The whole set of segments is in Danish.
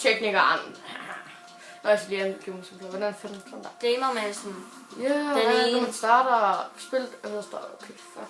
teknikeren. Nå, jeg skal lige angive mig som hvordan finder sådan der? Gamermassen. Ja, når man starter spil, okay, fuck.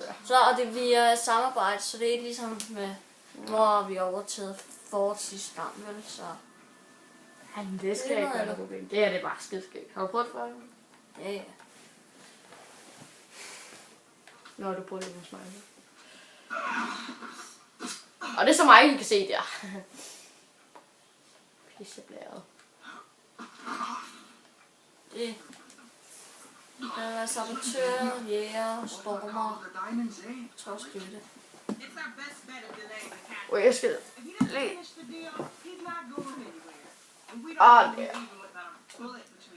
Ja. Så er det via samarbejde, så det er ikke ligesom med, hvor vi har overtaget Ford sidste gang, vel? Så Men det skal ikke være noget problem. Det er det bare skidskægt. Har du prøvet det før? ja, ja. Nå, du prøver det hos mig. Og det er så mig, I kan se der. Pisseblæret. Det er sabotør, jæger, stormer, trodskytte. Og jeg skal lige...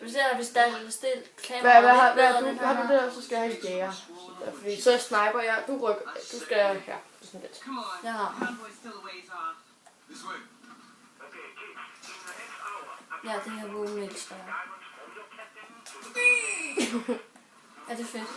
Du ser, hvis der er stille kameraet. Hvad har du der, så skal jeg have jæger. Fordi så sniper jeg. Du skal her. Sådan lidt. Jeg har. Ja, det her vågen ekstra. Er det fedt?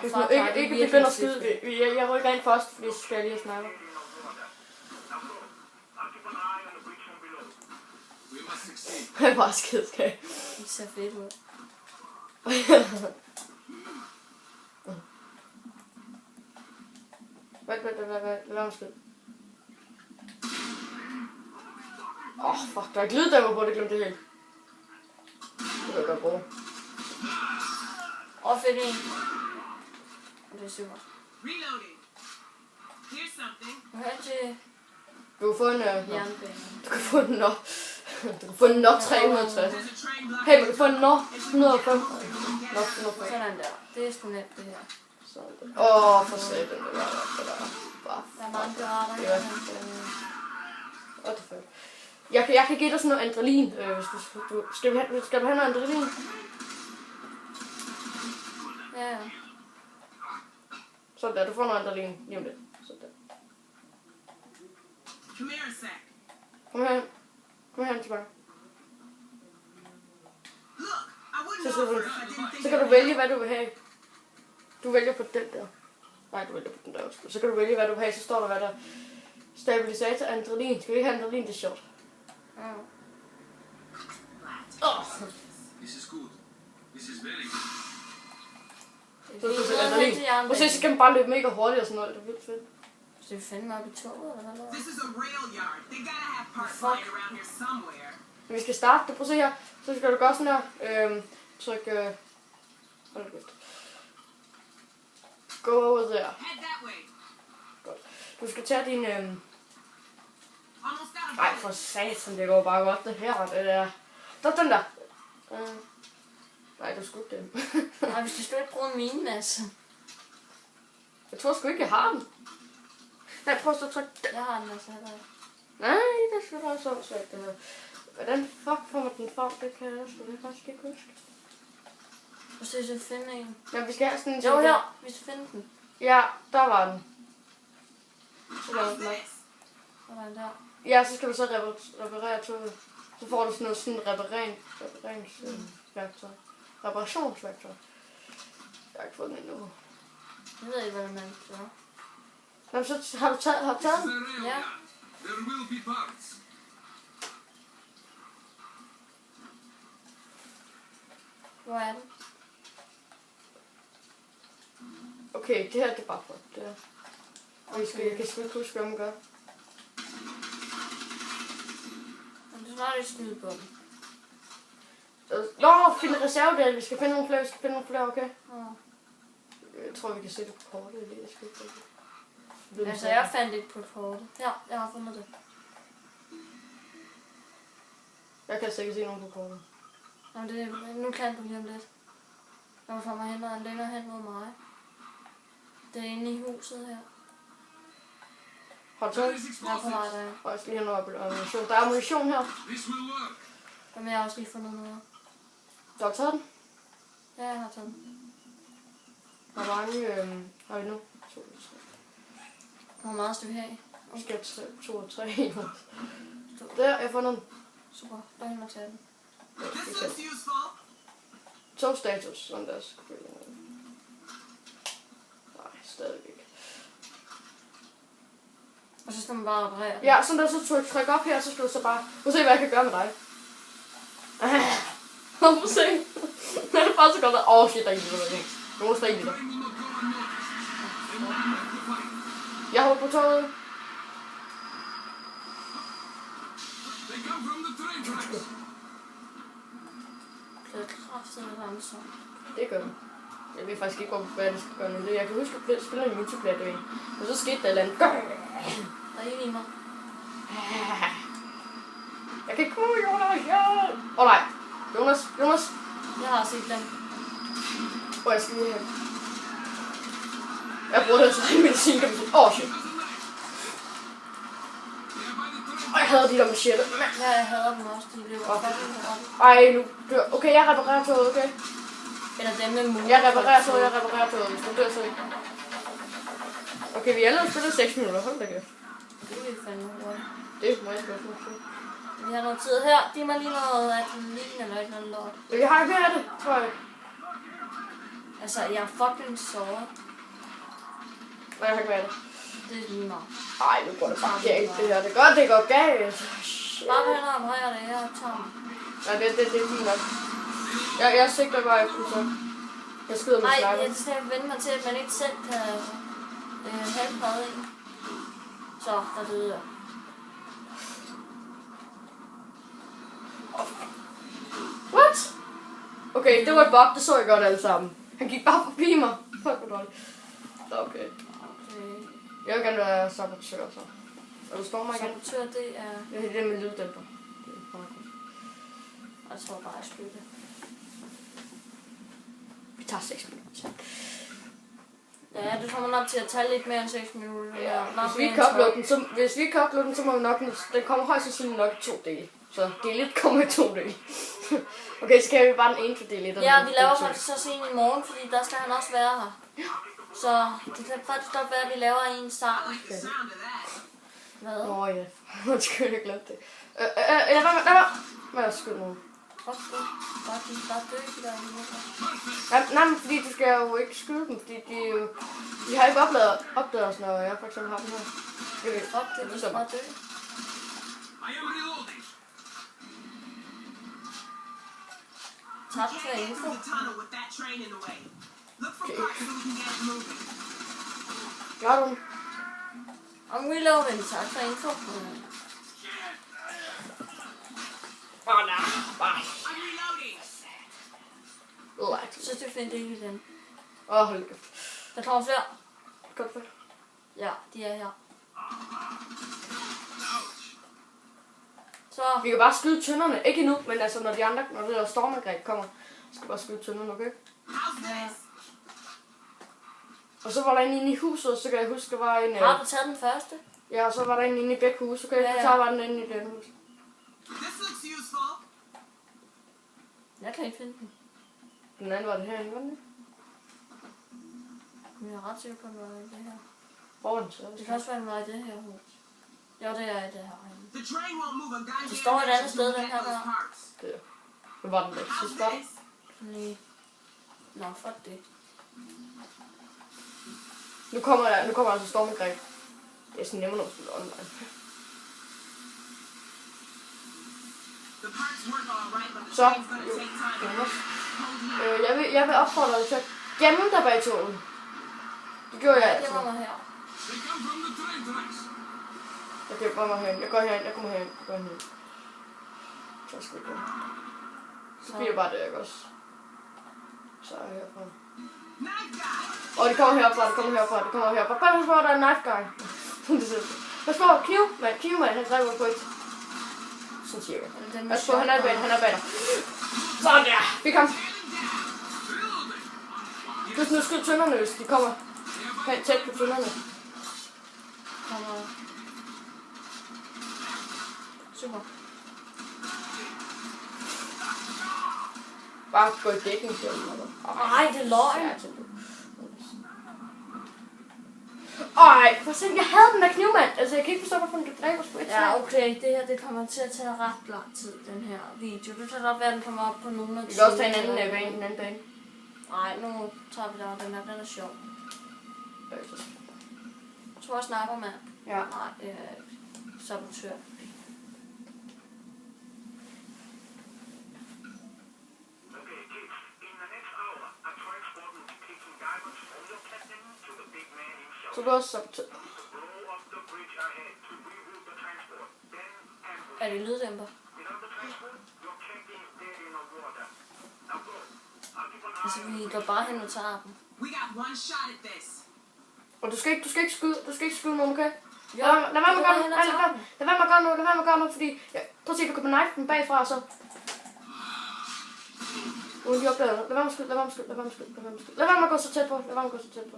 Hvis du ikke begynder at skyde, jeg rykker ind først, fordi jeg skal lige snakke. Det er bare skideskab. Det ser fedt ud. Lad mig skyde. Fuck, der er gliddæmmer på, det glemte det helt. Det vil jeg godt bruge. Fedt en. Det er super. Hvad er det? Du kan få en... jernbane. Du kan få en nok. Du kan få en nok 360. Hey, du kan få en nok 105. Nok 105. Sådan der. Det er sgu nemt, det her. Sådan. For satan, det var bare... Der er mange pirater. Ja. What the fuck. Jeg kan give dig sådan noget adrenalin, hvis du skal du have noget adrenalin? Ja. Sådan der, du får noget adrenalin lige om lidt. Sådan der. Kom her tilbage. Så kan du vælge, hvad du vil have. Du vælger på den der. Nej, du vælger på den der også. Så kan du vælge, hvad du vil have. Så står der, hvad der stabilisator, adrenalin. Skal vi ikke have adrenalin? Det er sjovt. Ja. This is good. This is very good. Og så skal man bare løbe mega hurtigt og sådan noget. Det er vildt fedt. Så det fandme op i toget, eller hvad? This is a rail yard. They gotta have parts lying around here somewhere. Vi skal starte det. Prøv at se her. Så skal du gøre sådan her. Tryk... Go over there. Head that way. Godt. Du skal tage din... Almost out of Nej, for satan, det går bare godt det her. Det der. Så den der. Nej, du skulle ikke den. Nej, hvis du skal ikke bruge min masse. Jeg tror sgu ikke, jeg har den. Nej, prøv at trykke den. Jeg har den altså heller ikke. Nej, det skal være så svært det her. Hvordan fuck får man den frem? Det kan jeg faktisk ikke huske. Hvis du skal finde en. Ja, vi skal have sådan en... Jo, her. Vi skal finde den. Ja, der var den. Så var den nok. Sådan der. Ja, så skal du så reparere toget. Så får du sådan noget sådan reparationsværktøj. Reparationsværktøj. Jeg har ikke fået den endnu. Jeg ved ikke, hvad man gør. Jamen, så har du taget den? Ja. There will be parts. Hvor er den? Okay, det her det er bare for det her. Og jeg kan sgu ikke huske, hvad man gør. Men du snart ikke skyde på den. Nå, find reservedel. Vi skal finde nogle flere, okay? Ja. Jeg tror, vi kan se det på kortet. Jeg skal ikke. Altså, jeg fandt ikke på kortet. Ja, jeg har fundet det. Jeg kan sikkert se nogen på kortet. Jamen, nu kan du lige om lidt. Jeg må få mig hen længere hen mod mig. Det er inde i huset her. Har du taget? Jeg er på vej der. Og jeg skal lige have noget ammunition. Der er ammunition her. This will work. Jamen, jeg har også lige fundet noget. Du har taget den? Ja, jeg har taget den. Hvor mange har vi nu? 2, 3. Hvor meget skal vi have? Vi skal have 2 og 3. Der, jeg har fundet den. Super, der er hen og tage den. This looks useful. 2 status, sådan der skal nej, stadig ikke. Og så skal man bare reparere. Ja, sådan der, så tryk op her, så skal du så bare... Prøv at se, hvad jeg kan gøre med dig. Prøv at se. Det er bare så godt, at... shit, der er ikke noget. Nu er der ikke der. Jeg hopper på toget. They come from the train tracks. Det er kraftigt med langsomt. Det gør den. Jeg ved faktisk ikke, hvad det skal gøre nu. Jeg kan huske, at jeg spiller en multiplayer, og så skete der et eller andet. Der er ikke i mig. Jeg kan ikke komme, Jonas. Nej. Jonas. Jeg har set dem. Jeg skal lige her. Jeg bruger det så en medicin, kan man sige. Shit. Jeg hader de der machetter. Ja, jeg hader dem også. De løber fucking op. Ej, nu dør. Okay, jeg reparerer toget, okay? Eller dem med mulighed. Jeg reparerer toget. Hvis du dør, så ikke. Okay, vi har allerede spillet 6 minutter. Hold da kæft. Det er fandme hurtigt. Det må jeg spørge mig. Vi har noget tid her. Giv mig lige noget adrenalin eller et eller andet lort. Jeg har ikke hørt det, tror jeg. Altså, jeg er fucking såret. Nej, jeg har ikke været det. Det er lige meget. Ej, nu går det bare galt, det her. Det går galt. Shit. Bare hør og operere det. Jeg tager dem. Nej, det er fint nok. Jeg sigter bare efter så. Jeg skyder med Nej, sniper. jeg skal vende mig til, at man ikke selv kan helbrede en. Så, der døde jeg. What? Okay, det var et bug, det så jeg godt alle sammen. Han gik bare forbi mig. Fuck, hvor dårligt. Så okay. Jeg vil gerne være sabotør, så. Er du står mig igen? Sabotør, det er... Det er det med lyddæmper. Jeg tror bare, jeg skyder det. Vi tager 6 minutter. Ja, det kommer nok til at tage lidt mere end 6 minutter. Ja, hvis vi kan uploade den, så må vi nok... Den kommer højst sandsynligt nok i 2 dele. Så del 1 kommer i 2 dele. Okay, så kan vi bare den ene for del 1. Ja, vi laver faktisk så sent i morgen, fordi der skal han også være her. Så det kan faktisk godt være, at vi laver en sammen. The sound of that. Hvad? Nå ja, undskyld, jeg glemte det. Lad være. Hvad er skyld nu? Bare dø de der minutter. Nej, men fordi du skal jo ikke skyde dem, fordi de har ikke opdaget os, når jeg for eksempel har den her. Jeg ved, Fuck det, de skal bare dø. I am reloading. Tak Can't for get info. through the tunnel with that train in the way. Look for parts so we can get it moving. gør du den? I'm reloading, tak for info. Nej, bare. I'm reloading. Relax. Så det finder ikke den. Hold kæft. Der kommer flere. Godt for. Ja, de er her. Så, Vi kan bare skyde tønderne. Ikke endnu, men altså når det der stormangreb kommer, så skal vi bare skyde tønderne, okay? How's this? Og så var der en inde i huset, så kan jeg huske, der var en... har du taget den første? Ja, og så var der en inde i begge hus, okay? Ja. Så var den inde i den hus. This looks useful. Jeg kan ikke finde den. Den anden var det herinde, var den ikke? Men jeg er ret sikker på, at den var i det her. Hvor var den så? Det kan også være, at den var i det her hus. Jo, det er i det her herinde. The train won't move a goddamn Det står et andet inch sted, until we den get her those der. parts. Der. Det var den der How's sidste var. this? Nej. Nå, fuck det. Nu kommer altså stormangreb. Det er sådan nemmere, når du spiller online. The parts work all right, but the Så, train's gonna take time to Jonas. hold you. Jeg vil opfordre dig til at gemme dig bag toget. Det gjorde jeg Jeg altid. gemmer mig her. They come from the train tracks. Jeg gemmer mig herinde. Jeg går herinde. Jeg kommer herinde. Så skal vi gå. Så bliver det bare det, ikke også? Så er jeg herfra. Knife guy. Og det kommer herfra. Bare pas på, der er en knife guy. Pas på, Knive-mand, han dræber på et. Sådan cirka. Pas på, han er bag dig. Sådan der, fik ham. Du skal nu skyde tønderne, hvis de kommer hen tæt på tønderne. Kommer. Super. Bare gå i dækning til dem. Ej, det er løgn. Ej, for eksempel, jeg havde den der knivmand. Altså, jeg kan ikke forstå, hvorfor den kan dræbe os på et slag. Ja, okay. Det her, det kommer til at tage ret lang tid, den her video. Det kan godt være, at den kommer op på nogle af Vi kan også tage en anden bane, den anden bane. Nej, nu tager vi den her. Den er sjov. Okay, så. Jeg tror, jeg snapper, mand. Ja. Nej, det er sabotør. Okay, kids. In the next hour, a transport will be taking diamonds from your captain to the big man himself. Så du også sabotør. Blow up the bridge ahead to reroute the transport. Then ambush. Er det lyddæmper? Without the transport, your captain is dead in the water. Now go. I'll keep an Altså, eye on vi you. går bare hen og tager dem. We got one shot at this. Og du skal ikke skyde nogen, okay? Jo, Lad være med at gøre hen noget. og tager dem. Lad være med at gøre noget, fordi... Ja, prøv at se, du kan knife den bagfra, og så... Nu er de opdaget. Lad være med at skyde. Lad være med at gå så tæt på.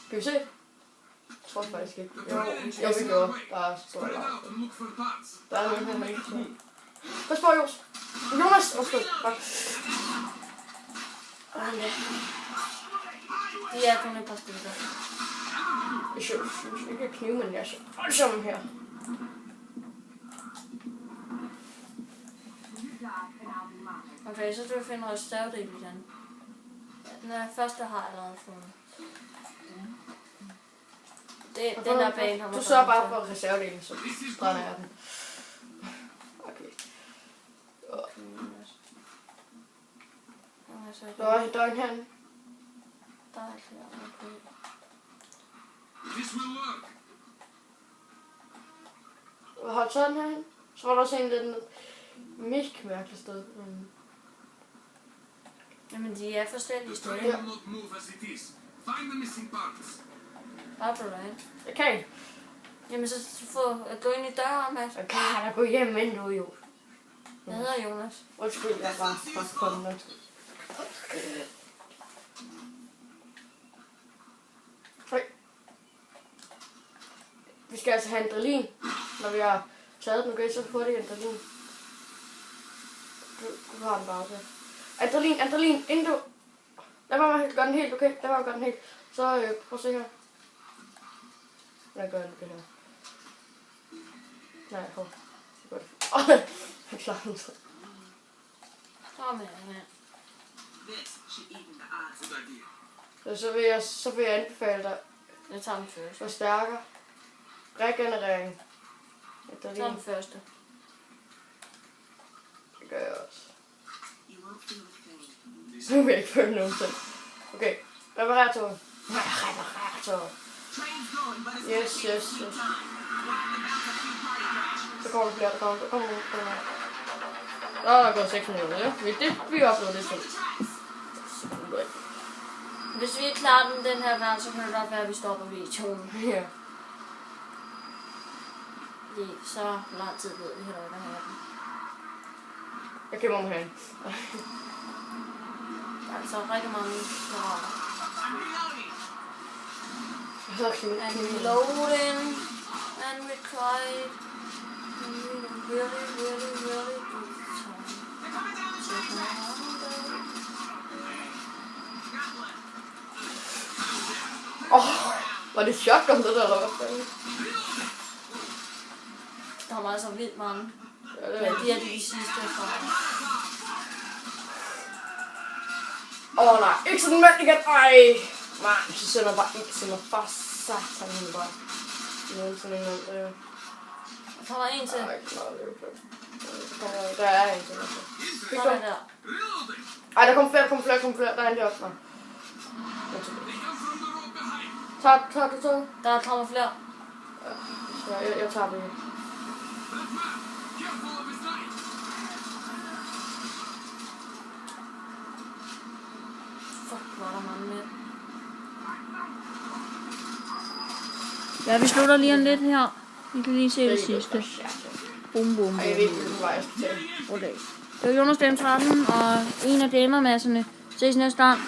Kan vi se? Jeg tror faktisk ikke. Jo, vi gjorde. Der er stor Spread alarm. out and look for parts. Der er nogen her. Pas på, Jos. Jonas, undskyld. Fuck. De er kun et par stykker. Jeg synes ikke knive, men jeg er så voldsom her. Okay, så skal vi finde reservedel igen. Den første har jeg allerede fundet. Den der bane har man Du sørger bare fundet. for reservedelen, så brænder jeg den. Okay. Der er en herinde. Der er flere. Okay. This will work. Har du taget den herinde? Så var der også en lidt mærkeligt sted. Jamen, de er forskellige The steder. train will not move as it is. Find the missing parts. Bare på dig. Jeg kan ikke. Jamen, så gå ind i døren, Mads. Jeg kan da gå hjem endnu, jo. Jeg hedder Jonas. Undskyld, jeg er bare kommet. Vi skal altså have adrenalin, når vi har taget den. Okay, så hurtigt adrenalin. Du har den bare også. Adrenalin, inden du... Lad mig gøre den helt, okay? Lad mig gøre den helt. Så prøv at se her. Jeg gør det her. Nej, hov. Jeg klarer den så. Kom her. This should even the odds. Good idea. Så vil jeg anbefale dig Jeg tager den første. forstærker. Regenerering. Jeg tager den første. Det gør jeg også. You won't feel a thing. Nu vil jeg ikke føle nogen ting. Okay, reparatoren. Reparatoren. Train's going, but it's Yes, gonna take yes, some yes. time. We'll have to bounce a few party crashes. Så kommer der flere, der kommer. Der er gået 6 minutter, ja. Vi oplevede det Check selv. the tracks. Hvis vi ikke klarer den her gang, så kan det godt være, at vi stopper videoen. Ja. Fordi så lang tid ved vi heller ikke at have den. Jeg gemmer mig herinde. Der er altså rigtig mange kammerater. I'm reloading. Jeg hedder Kim. And reloading. And we tried. Really good time. They're coming down the train tracks. Got one. Var det shotgun, det der, eller hvad fanden? Der var altså vildt mange. Ja, det Ja, er de er de sidste fra. nej, ikke sådan mand igen. Ej, man, så sender jeg bare ikke til mig. Bare satan, hun bare. Sådan en mand, Der kommer en til. der er ikke meget løb. Der er en til. Så er der. Reloading. Ej, der kommer flere. Der er en der også. Nå. They come from the road behind. Tager du så? Der kommer flere. Ja, jeg tager det. That man, careful of his knife. Fuck, var der mange med. Ja, vi slutter lige om lidt her. Vi kan lige se det sidste. Bum, bum, Ej, jeg ved ikke, hvilken vej jeg skal tage. Okay. Det var Jonas Dem 13 og en af gamermasserne. Ses næste gang.